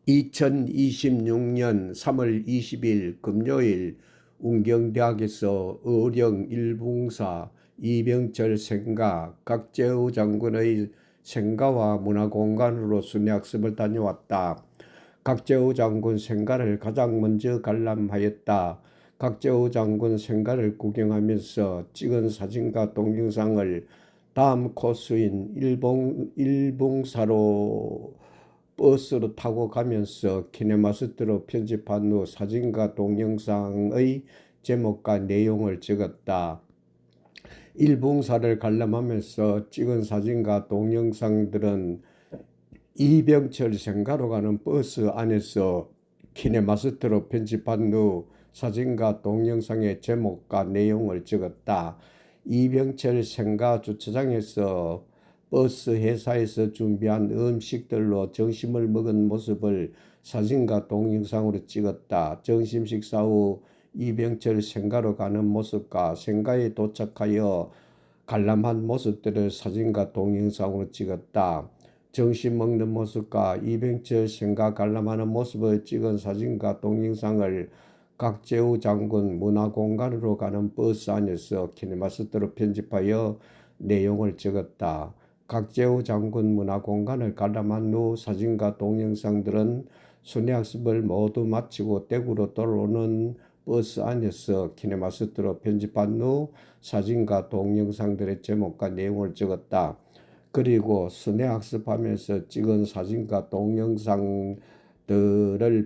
2026년 3월 20일 금요일 운경대학에서 어령 일봉사 이병철 생가 각재우 장군의 생가와 문화공간으로 순회학습을 다녀왔다. 각재우 장군 생가를 가장 먼저 관람하였다. 각재우 장군 생가를 구경하면서 찍은 사진과 동영상을 다음 코스인 일봉사로 버스로 타고 가면서 키네마스터로 편집한 후 사진과 동영상의 제목과 내용을 적었다. 일봉사를 관람하면서 찍은 사진과 동영상들은 이병철 생가로 가는 버스 안에서 키네마스터로 편집한 후 사진과 동영상의 제목과 내용을 적었다. 이병철 생가 주차장에서 버스 회사에서 준비한 음식들로 점심을 먹은 모습을 사진과 동영상으로 찍었다. 점심 식사 후 이병철 생가로 가는 모습과 생가에 도착하여 관람한 모습들을 사진과 동영상으로 찍었다. 점심 먹는 모습과 이병철 생가 관람하는 모습을 찍은 사진과 동영상을 각재우 장군 문화공간으로 가는 버스 안에서 키네마스터로 편집하여 내용을 적었다. 각재우 장군 문화공간을 관람한 후 사진과 동영상들은 순회학습을 모두 마치고 대구로 돌아오는 버스 안에서 키네마스터로 편집한 후 사진과 동영상들의 제목과 내용을 적었다. 그리고 순회학습하면서 찍은 사진과 동영상들을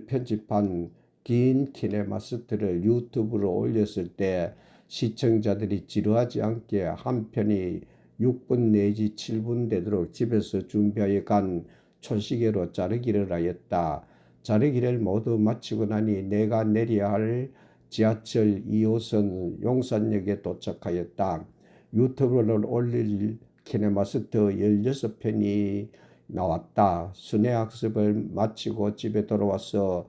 편집한 긴 키네마스터를 유튜브로 올렸을 때 시청자들이 지루하지 않게 한 편이 6분 내지 7분 되도록 집에서 준비하여 간 초시계로 자르기를 하였다. 자르기를 모두 마치고 나니 내가 내려야 할 지하철 2호선 용산역에 도착하였다. 유튜브를 올릴 키네마스터 16편이 나왔다. 순회학습을 마치고 집에 돌아와서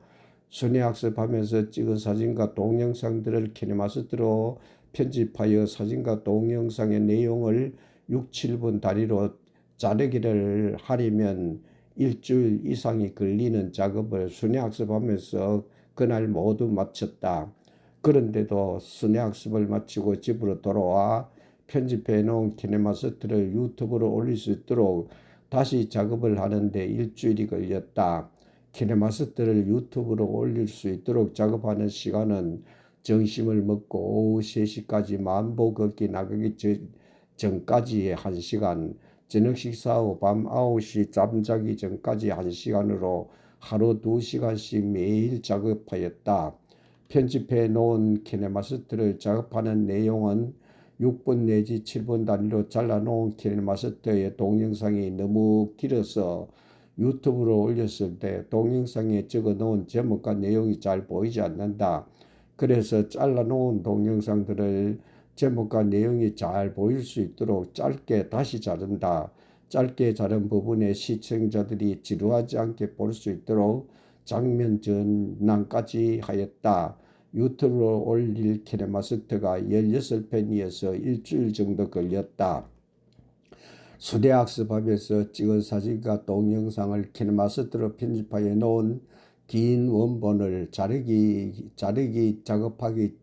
순회학습하면서 찍은 사진과 동영상들을 키네마스터로 편집하여 사진과 동영상의 내용을 6, 7분 단위로 자르기를 하려면 일주일 이상이 걸리는 작업을 순회학습하면서 그날 모두 마쳤다. 그런데도 순회학습을 마치고 집으로 돌아와 편집해 놓은 키네마스터를 유튜브로 올릴 수 있도록 다시 작업을 하는데 일주일이 걸렸다. 키네마스터를 유튜브로 올릴 수 있도록 작업하는 시간은 점심을 먹고 오후 3시까지 만보 걷기 나가기 전까지 1시간, 저녁 식사 후 밤 9시 잠자기 전까지 1시간으로 하루 2시간씩 매일 작업하였다. 편집해 놓은 키네마스터를 작업하는 내용은 6분 내지 7분 단위로 잘라놓은 키네마스터의 동영상이 너무 길어서 유튜브로 올렸을 때 동영상에 적어놓은 제목과 내용이 잘 보이지 않는다. 그래서 잘라놓은 동영상들을 제목과 내용이 잘 보일 수 있도록 짧게 다시 자른다. 짧게 자른 부분에 시청자들이 지루하지 않게 볼 수 있도록 장면 전환까지 하였다. 유튜브로 올릴 키네마스터가 16편이어서 일주일 정도 걸렸다. 순회학습하면서 찍은 사진과 동영상을 키네마스터로 편집하여 놓은 긴 원본을 자르기 작업하기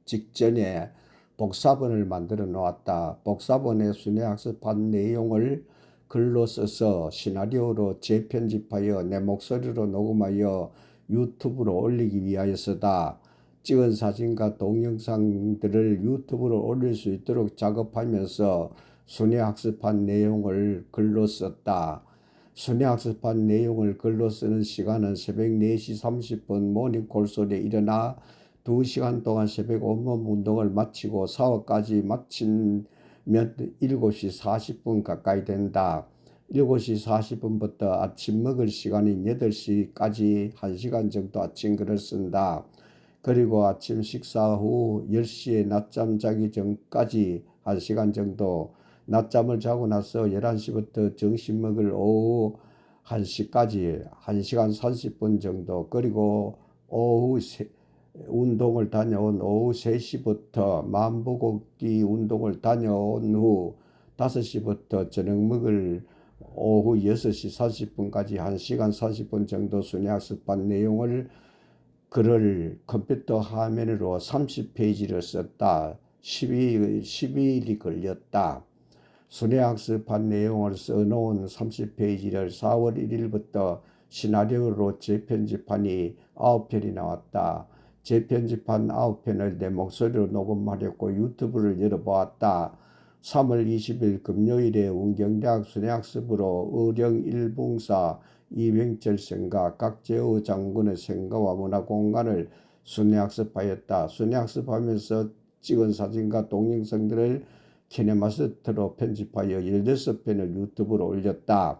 직전에 복사본을 만들어 놓았다. 복사본에 순회학습한 내용을 글로 써서 시나리오로 재편집하여 내 목소리로 녹음하여 유튜브로 올리기 위하여서다. 찍은 사진과 동영상들을 유튜브로 올릴 수 있도록 작업하면서 순회학습한 내용을 글로 썼다. 순회학습한 내용을 글로 쓰는 시간은 새벽 4시 30분 모닝콜솔에 일어나 2시간 동안 새벽 온몸 운동을 마치고 샤워까지 마치면 7시 40분 가까이 된다. 7시 40분부터 아침 먹을 시간인 8시까지 1시간 정도 아침 글을 쓴다. 그리고 아침 식사 후 10시에 낮잠 자기 전까지 1시간 정도, 낮잠을 자고 나서 11시부터 점심 먹을 오후 1시까지 1시간 30분 정도, 그리고 오후 운동을 다녀온 오후 3시부터 만보 걷기 운동을 다녀온 후 5시부터 저녁 먹을 오후 6시 40분까지 1시간 40분 정도 순회학습한 내용을 글을 컴퓨터 화면으로 30페이지를 썼다. 12일이 걸렸다. 순회학습한 내용을 써놓은 30페이지를 4월 1일부터 시나리오로 재편집하니 9편이 나왔다. 재편집한 9편을 내 목소리로 녹음하려고 유튜브를 열어보았다. 3월 20일 금요일에 운경대학 순회학습으로 의령 일봉사 이병철 생가 각재호 장군의 생가와 문화공간을 순회학습하였다. 순회학습하면서 찍은 사진과 동영상들을 키네마스터로 편집하여 16편을 유튜브로 올렸다.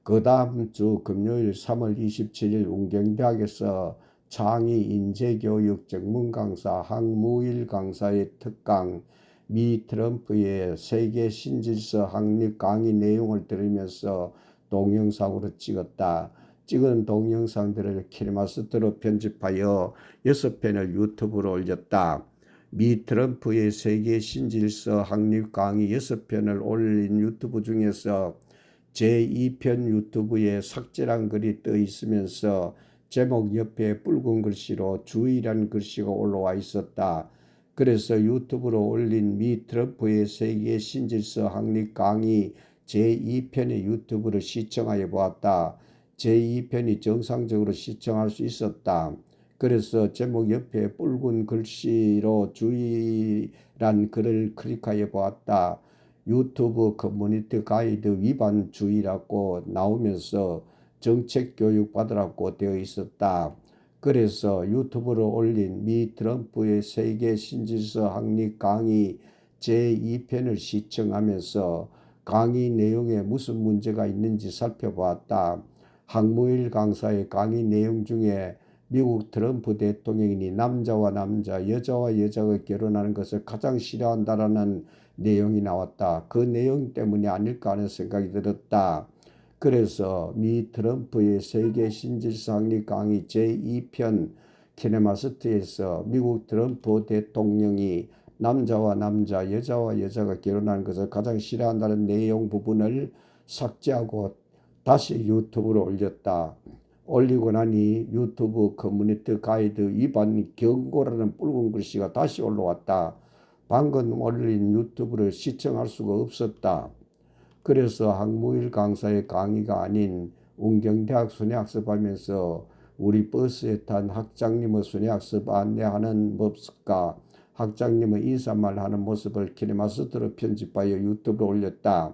그 다음 주 금요일 3월 27일 운경대학에서 창의 인재교육 전문 강사 항무일 강사의 특강 미 트럼프의 세계 신질서 확립 강의 내용을 들으면서 동영상으로 찍었다. 찍은 동영상들을 키네마스터로 편집하여 6편을 유튜브로 올렸다. 미 트럼프의 세계 신질서 확립 강의 6편을 올린 유튜브 중에서 제2편 유튜브에 삭제란 글이 떠 있으면서 제목 옆에 붉은 글씨로 주의란 글씨가 올라와 있었다. 그래서 유튜브로 올린 미 트럼프의 세계 신질서 확립 강의 제2편의 유튜브를 시청하여 보았다. 제2편이 정상적으로 시청할 수 있었다. 그래서 제목 옆에 붉은 글씨로 주의란 글을 클릭하여 보았다. 유튜브 커뮤니티 가이드 위반 주의라고 나오면서 정책 교육 받으라고 되어 있었다. 그래서 유튜브로 올린 미 트럼프의 세계 신질서 확립 강의 제2편을 시청하면서 강의 내용에 무슨 문제가 있는지 살펴보았다. 항무일 강사의 강의 내용 중에 미국 트럼프 대통령이 남자와 남자, 여자와 여자가 결혼하는 것을 가장 싫어한다라는 내용이 나왔다. 그 내용 때문이 아닐까 하는 생각이 들었다. 그래서 미 트럼프의 세계 신질서 확립 강의 제2편 키네마스터에서 미국 트럼프 대통령이 남자와 남자, 여자와 여자가 결혼하는 것을 가장 싫어한다는 내용 부분을 삭제하고 다시 유튜브로 올렸다. 올리고 나니 유튜브 커뮤니티 가이드 위반 경고라는 붉은 글씨가 다시 올라왔다. 방금 올린 유튜브를 시청할 수가 없었다. 그래서 항무일 강사의 강의가 아닌 운경대학 순회학습하면서 우리 버스에 탄 학장님의 순회학습 안내하는 모습과 학장님의 인사말 하는 모습을 키네마스터로 편집하여 유튜브에 올렸다.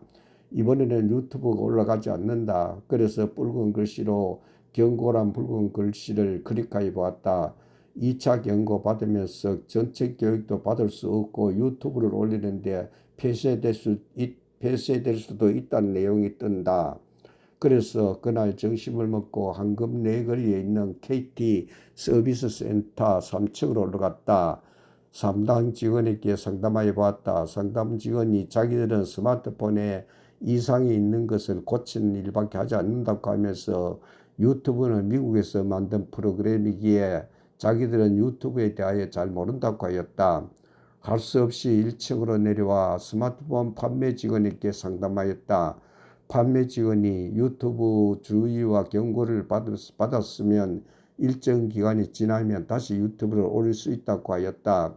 이번에는 유튜브가 올라가지 않는다. 그래서 붉은 글씨로 경고란 붉은 글씨를 클릭하여 보았다. 2차 경고 받으면서 전체 교육도 받을 수 없고 유튜브를 올리는데 폐쇄될 수도 있다는 내용이 뜬다. 그래서 그날 점심을 먹고 황금 내거리에 있는 KT 서비스 센터 3층으로 올라갔다. 상담 직원에게 상담하여 보았다. 상담 직원이 자기들은 스마트폰에 이상이 있는 것을 고치는 일밖에 하지 않는다고 하면서 유튜브는 미국에서 만든 프로그램이기에 자기들은 유튜브에 대하여 잘 모른다고 하였다. 할 수 없이 1층으로 내려와 스마트폰 판매 직원에게 상담하였다. 판매 직원이 유튜브 주의와 경고를 받았으면 일정 기간이 지나면 다시 유튜브를 올릴 수 있다고 하였다.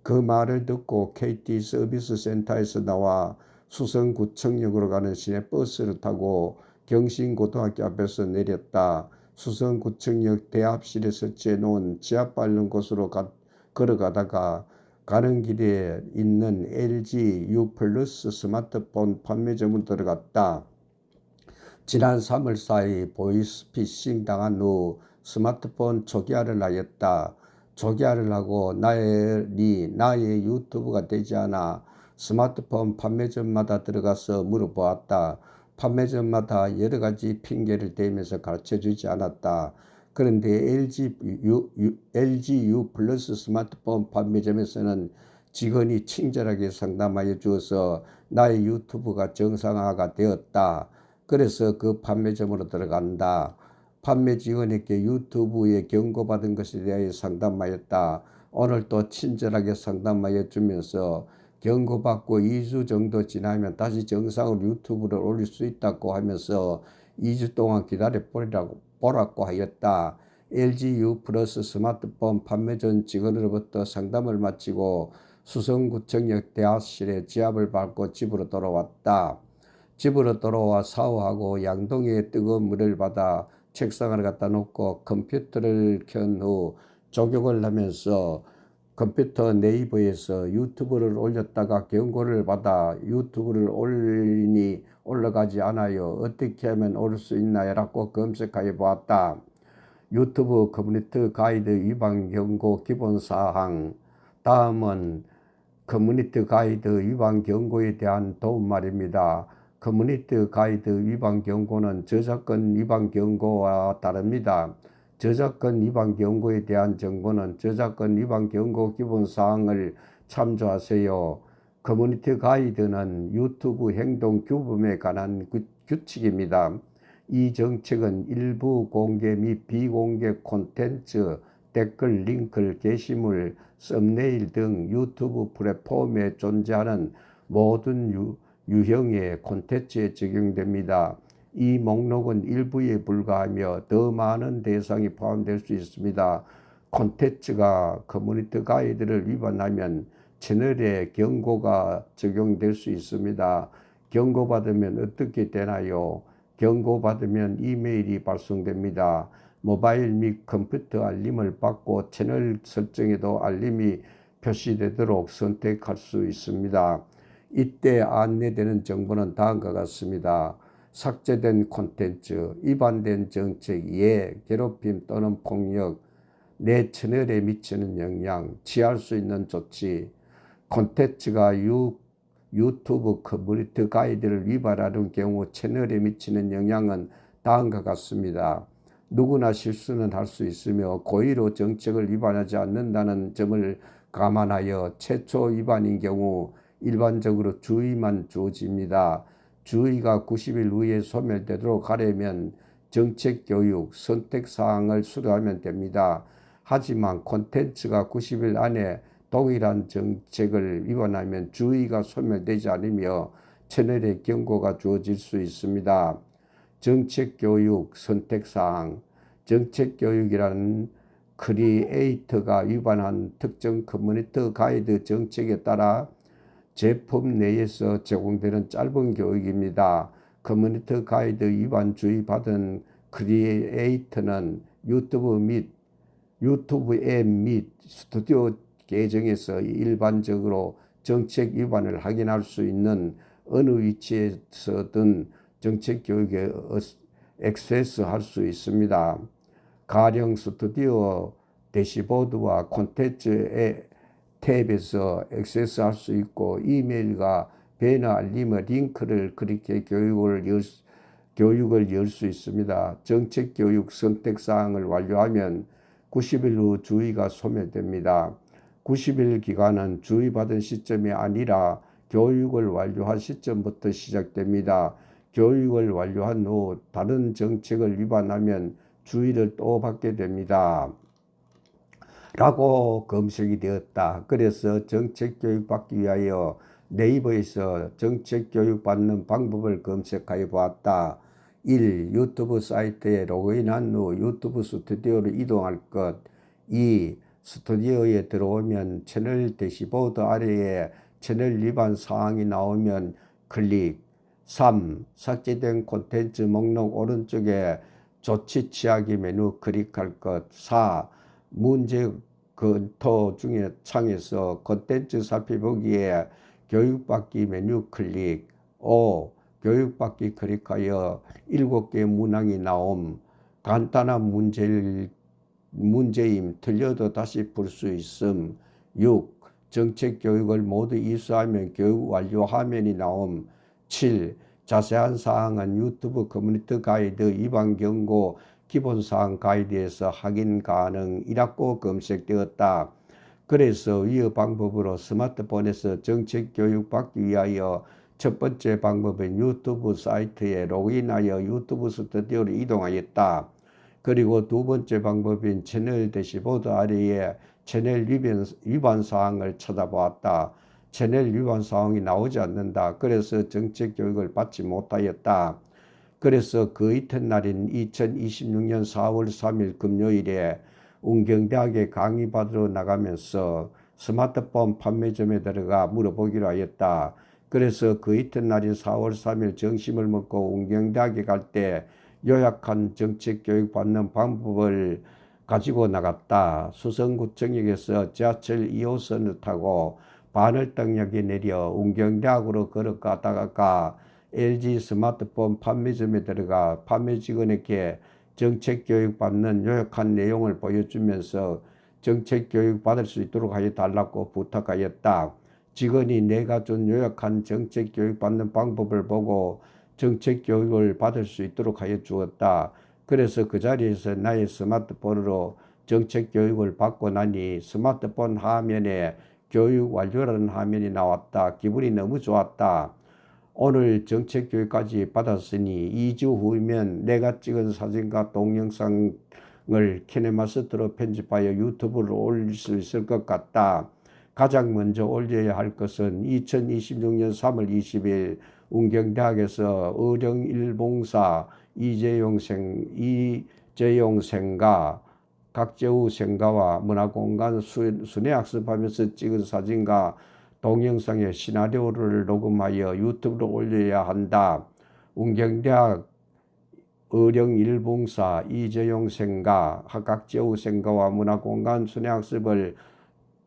그 말을 듣고 KT 서비스 센터에서 나와 수성구청역으로 가는 시내버스를 타고 경신고등학교 앞에서 내렸다. 수성구청역 대합실에 설치해 놓은 지하 빠른 곳으로 걸어가다가 가는 길에 있는 LG U 플러스 스마트폰 판매점을 들어갔다. 지난 3월 4일 보이스피싱 당한 후 스마트폰 초기화를 하였다. 초기화를 하고 나의 유튜브가 되지 않아 스마트폰 판매점마다 들어가서 물어보았다. 판매점마다 여러 가지 핑계를 대면서 가르쳐주지 않았다. 그런데 LG U 플러스 스마트폰 판매점에서는 직원이 친절하게 상담하여 주어서 나의 유튜브가 정상화가 되었다. 그래서 그 판매점으로 들어간다. 판매 직원에게 유튜브에 경고받은 것에 대하여 상담하였다. 오늘 또 친절하게 상담하여 주면서 경고받고 2주 정도 지나면 다시 정상으로 유튜브를 올릴 수 있다고 하면서 2주 동안 기다려 보라고 하였다. LG U 플러스 스마트폰 판매 전 직원으로부터 상담을 마치고 수성구청역 대합실에 지압을 받고 집으로 돌아왔다. 집으로 돌아와 샤워하고 양동이에 뜨거운 물을 받아 책상을 갖다 놓고 컴퓨터를 켠 후 조격을 하면서 컴퓨터 네이버에서 유튜브를 올렸다가 경고를 받아 유튜브를 올리니 올라가지 않아요. 어떻게 하면 올 수 있나요? 라고 검색해 보았다. 유튜브 커뮤니티 가이드 위반 경고 기본사항. 다음은 커뮤니티 가이드 위반 경고에 대한 도움말입니다. 커뮤니티 가이드 위반 경고는 저작권 위반 경고와 다릅니다. 저작권 위반 경고에 대한 정보는 저작권 위반 경고 기본사항을 참조하세요. 커뮤니티 가이드는 유튜브 행동 규범에 관한 규칙입니다. 이 정책은 일부 공개 및 비공개 콘텐츠, 댓글, 링크, 게시물, 썸네일 등 유튜브 플랫폼에 존재하는 모든 유형의 콘텐츠에 적용됩니다. 이 목록은 일부에 불과하며 더 많은 대상이 포함될 수 있습니다. 콘텐츠가 커뮤니티 가이드를 위반하면 채널에 경고가 적용될 수 있습니다. 경고받으면 어떻게 되나요? 경고받으면 이메일이 발송됩니다. 모바일 및 컴퓨터 알림을 받고 채널 설정에도 알림이 표시되도록 선택할 수 있습니다. 이때 안내되는 정보는 다음과 같습니다. 삭제된 콘텐츠, 위반된 정책, 괴롭힘 또는 폭력, 내 채널에 미치는 영향, 취할 수 있는 조치, 콘텐츠가 유튜브 커뮤니티 가이드를 위반하는 경우 채널에 미치는 영향은 다음과 같습니다. 누구나 실수는 할 수 있으며 고의로 정책을 위반하지 않는다는 점을 감안하여 최초 위반인 경우 일반적으로 주의만 주어집니다. 주의가 90일 후에 소멸되도록 하려면 정책 교육, 선택 사항을 수료하면 됩니다. 하지만 콘텐츠가 90일 안에 동일한 정책을 위반하면 주의가 소멸되지 않으며 채널에 경고가 주어질 수 있습니다. 정책 교육, 선택 사항. 정책 교육이라는 크리에이터가 위반한 특정 커뮤니티 가이드 정책에 따라 제품 내에서 제공되는 짧은 교육입니다. 커뮤니티 가이드 위반 주의받은 크리에이터는 유튜브 앱 및 스튜디오 계정에서 일반적으로 정책 위반을 확인할 수 있는 어느 위치에서든 정책 교육에 액세스할 수 있습니다. 가령 스튜디오 대시보드와 콘텐츠 탭에서 액세스할 수 있고 이메일과 배너 알림의 링크를 클릭해 교육을 열 수 있습니다. 정책 교육 선택 사항을 완료하면 90일 후 주의가 소멸됩니다. 90일 기간은 주의받은 시점이 아니라 교육을 완료한 시점부터 시작됩니다. 교육을 완료한 후 다른 정책을 위반하면 주의를 또 받게 됩니다. 라고 검색이 되었다. 그래서 정책 교육 받기 위하여 네이버에서 정책 교육 받는 방법을 검색하여 보았다. 1. 유튜브 사이트에 로그인한 후 유튜브 스튜디오로 이동할 것. 2. 스튜디오에 들어오면 채널 대시보드 아래에 채널 위반 사항이 나오면 클릭. 3. 삭제된 콘텐츠 목록 오른쪽에 조치 취하기 메뉴 클릭할 것. 4. 문제 검토 중에 창에서 콘텐츠 살펴보기에 교육받기 메뉴 클릭. 5. 교육받기 클릭하여 7개 문항이 나옴. 간단한 문제임 틀려도 다시 풀 수 있음. 6. 정책 교육을 모두 이수하면 교육 완료 화면이 나옴. 7. 자세한 사항은 유튜브 커뮤니티 가이드 위반 경고 기본사항 가이드에서 확인 가능이라고 검색되었다. 그래서 위의 방법으로 스마트폰에서 정책 교육 받기 위하여 첫 번째 방법은 유튜브 사이트에 로그인하여 유튜브 스튜디오로 이동하였다. 그리고 두 번째 방법인 채널 대시보드 아래에 채널 위반 사항을 찾아보았다. 채널 위반 사항이 나오지 않는다. 그래서 정책 교육을 받지 못하였다. 그래서 그 이튿날인 2026년 4월 3일 금요일에 운경대학에 강의받으러 나가면서 스마트폰 판매점에 들어가 물어보기로 하였다. 그래서 그 이튿날인 4월 3일 점심을 먹고 운경대학에 갈 때 요약한 정책 교육 받는 방법을 가지고 나갔다. 수성구청역에서 지하철 2호선을 타고 반월당역에 내려 운경대학으로 걸어가다가 LG 스마트폰 판매점에 들어가 판매 직원에게 정책교육 받는 요약한 내용을 보여주면서 정책교육 받을 수 있도록 하여 달라고 부탁하였다. 직원이 내가 준 요약한 정책교육 받는 방법을 보고 정책교육을 받을 수 있도록 하여 주었다. 그래서 그 자리에서 나의 스마트폰으로 정책교육을 받고 나니 스마트폰 화면에 교육 완료라는 화면이 나왔다. 기분이 너무 좋았다. 오늘 정책교육까지 받았으니 2주 후면 내가 찍은 사진과 동영상을 키네마스터로 편집하여 유튜브로 올릴 수 있을 것 같다. 가장 먼저 올려야 할 것은 2026년 3월 20일 운경대학에서 의령일봉사 이재용 생가 각재우 생가와 문화공간 순회학습하면서 찍은 사진과 동영상의 시나리오를 녹음하여 유튜브로 올려야 한다. 운경대학 의령일봉사 이재용 생가 각재우 생가와 문화공간 순회학습을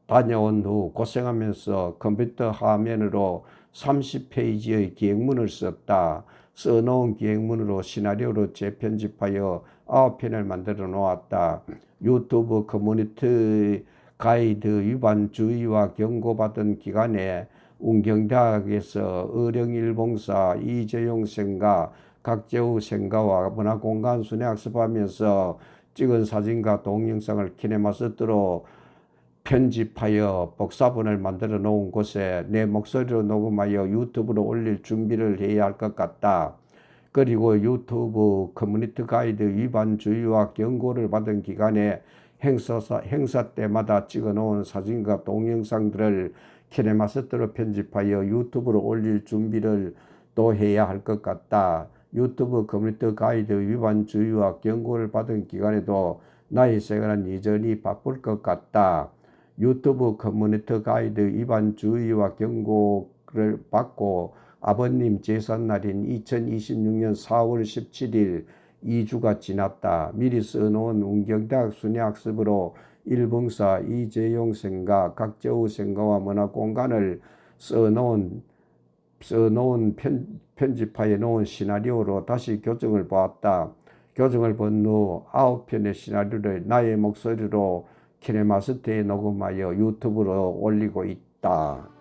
다녀온 후 고생하면서 컴퓨터 화면으로 30페이지의 기획문을 썼다. 써놓은 기획문으로 시나리오로 재편집하여 9편을 만들어 놓았다. 유튜브 커뮤니티 가이드 위반 주의와 경고받은 기간에 운경대학에서 의령일봉사 이재용 생가 각재우 생가와 문화공간 순회학습하면서 찍은 사진과 동영상을 키네마스터로 편집하여 복사본을 만들어 놓은 곳에 내 목소리로 녹음하여 유튜브로 올릴 준비를 해야 할 것 같다. 그리고 유튜브 커뮤니티 가이드 위반 주의와 경고를 받은 기간에 행사 때마다 찍어 놓은 사진과 동영상들을 키네마스터로 편집하여 유튜브로 올릴 준비를 또 해야 할 것 같다. 유튜브 커뮤니티 가이드 위반 주의와 경고를 받은 기간에도 나의 생활은 여전히 바쁠 것 같다. 유튜브 커뮤니티 가이드 위반 주의와 경고를 받고 아버님 제삿날인 2026년 4월 17일 2주가 지났다. 미리 써놓은 운경대학 순회학습으로 일봉사 이재용 생가 각재우 생가와 문화공간을 편집하여 놓은 시나리오로 다시 교정을 보았다. 교정을 본 후 9편의 시나리오를 나의 목소리로 키네마스터에 녹음하여 유튜브로 올리고 있다.